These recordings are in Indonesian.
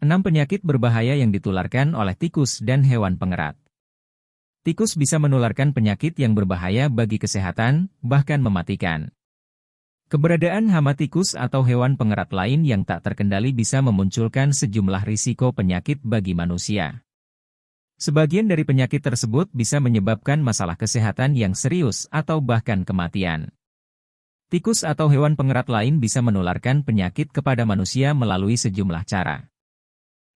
6 penyakit berbahaya yang ditularkan oleh tikus dan hewan pengerat. Tikus bisa menularkan penyakit yang berbahaya bagi kesehatan, bahkan mematikan. Keberadaan hama tikus atau hewan pengerat lain yang tak terkendali bisa memunculkan sejumlah risiko penyakit bagi manusia. Sebagian dari penyakit tersebut bisa menyebabkan masalah kesehatan yang serius atau bahkan kematian. Tikus atau hewan pengerat lain bisa menularkan penyakit kepada manusia melalui sejumlah cara.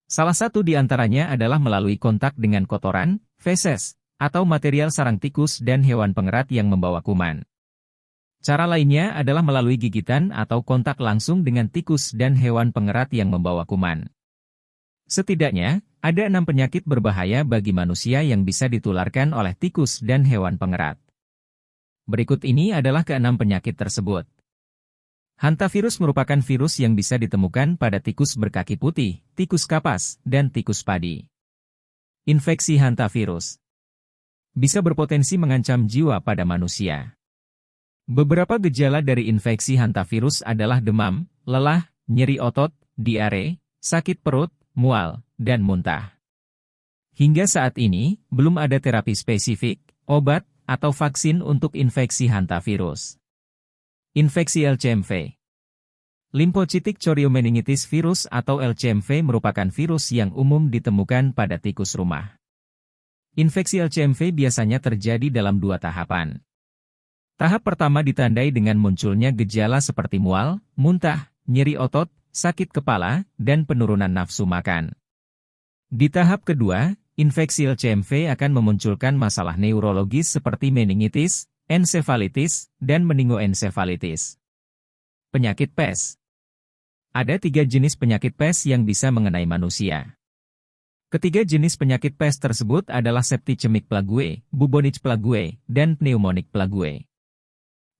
Salah satu di antaranya adalah melalui kontak dengan kotoran, feses, atau material sarang tikus dan hewan pengerat yang membawa kuman. Cara lainnya adalah melalui gigitan atau kontak langsung dengan tikus dan hewan pengerat yang membawa kuman. Setidaknya, ada 6 penyakit berbahaya bagi manusia yang bisa ditularkan oleh tikus dan hewan pengerat. Berikut ini adalah ke-6 penyakit tersebut. Hantavirus merupakan virus yang bisa ditemukan pada tikus berkaki putih, tikus kapas, dan tikus padi. Infeksi hantavirus bisa berpotensi mengancam jiwa pada manusia. Beberapa gejala dari infeksi hantavirus adalah demam, lelah, nyeri otot, diare, sakit perut, mual, dan muntah. Hingga saat ini, belum ada terapi spesifik, obat, atau vaksin untuk infeksi hantavirus. Infeksi LCMV. Lymphocytic choriomeningitis virus atau LCMV merupakan virus yang umum ditemukan pada tikus rumah. Infeksi LCMV biasanya terjadi dalam 2 tahapan. Tahap pertama ditandai dengan munculnya gejala seperti mual, muntah, nyeri otot, sakit kepala, dan penurunan nafsu makan. Di tahap kedua, infeksi LCMV akan memunculkan masalah neurologis seperti meningitis, ensefalitis, dan meningoensefalitis. Penyakit pes. Ada 3 jenis penyakit pes yang bisa mengenai manusia. Ketiga jenis penyakit pes tersebut adalah septicemic plague, bubonic plague, dan pneumonic plague.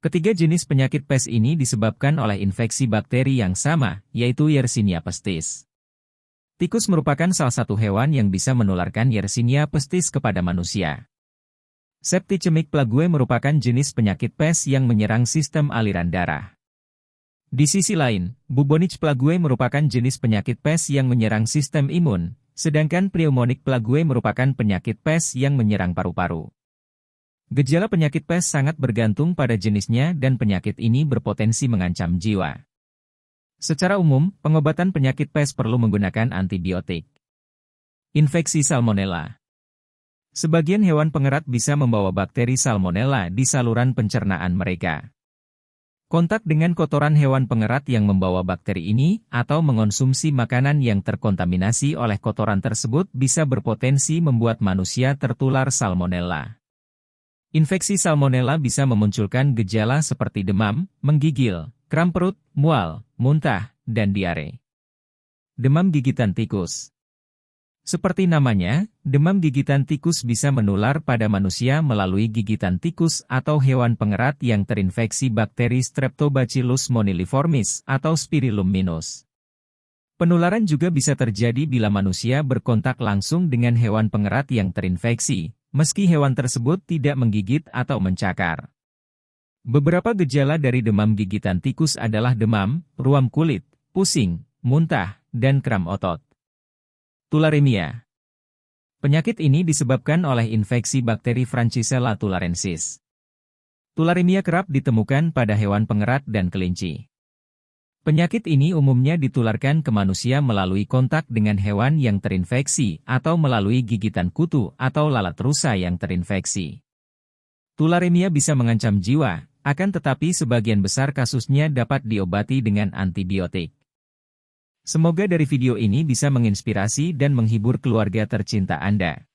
Ketiga jenis penyakit pes ini disebabkan oleh infeksi bakteri yang sama, yaitu Yersinia pestis. Tikus merupakan salah satu hewan yang bisa menularkan Yersinia pestis kepada manusia. Septicemic plague merupakan jenis penyakit pes yang menyerang sistem aliran darah. Di sisi lain, bubonic plague merupakan jenis penyakit pes yang menyerang sistem imun, sedangkan pneumonic plague merupakan penyakit pes yang menyerang paru-paru. Gejala penyakit pes sangat bergantung pada jenisnya dan penyakit ini berpotensi mengancam jiwa. Secara umum, pengobatan penyakit pes perlu menggunakan antibiotik. Infeksi salmonella. Sebagian hewan pengerat bisa membawa bakteri salmonella di saluran pencernaan mereka. Kontak dengan kotoran hewan pengerat yang membawa bakteri ini, atau mengonsumsi makanan yang terkontaminasi oleh kotoran tersebut bisa berpotensi membuat manusia tertular salmonella. Infeksi salmonella bisa memunculkan gejala seperti demam, menggigil, kram perut, mual, muntah, dan diare. Demam gigitan tikus. Seperti namanya, demam gigitan tikus bisa menular pada manusia melalui gigitan tikus atau hewan pengerat yang terinfeksi bakteri Streptobacillus moniliformis atau Spirillum minus. Penularan juga bisa terjadi bila manusia berkontak langsung dengan hewan pengerat yang terinfeksi, meski hewan tersebut tidak menggigit atau mencakar. Beberapa gejala dari demam gigitan tikus adalah demam, ruam kulit, pusing, muntah, dan kram otot. Tularemia. Penyakit ini disebabkan oleh infeksi bakteri Francisella tularensis. Tularemia kerap ditemukan pada hewan pengerat dan kelinci. Penyakit ini umumnya ditularkan ke manusia melalui kontak dengan hewan yang terinfeksi atau melalui gigitan kutu atau lalat rusa yang terinfeksi. Tularemia bisa mengancam jiwa, akan tetapi sebagian besar kasusnya dapat diobati dengan antibiotik. Semoga dari video ini bisa menginspirasi dan menghibur keluarga tercinta Anda.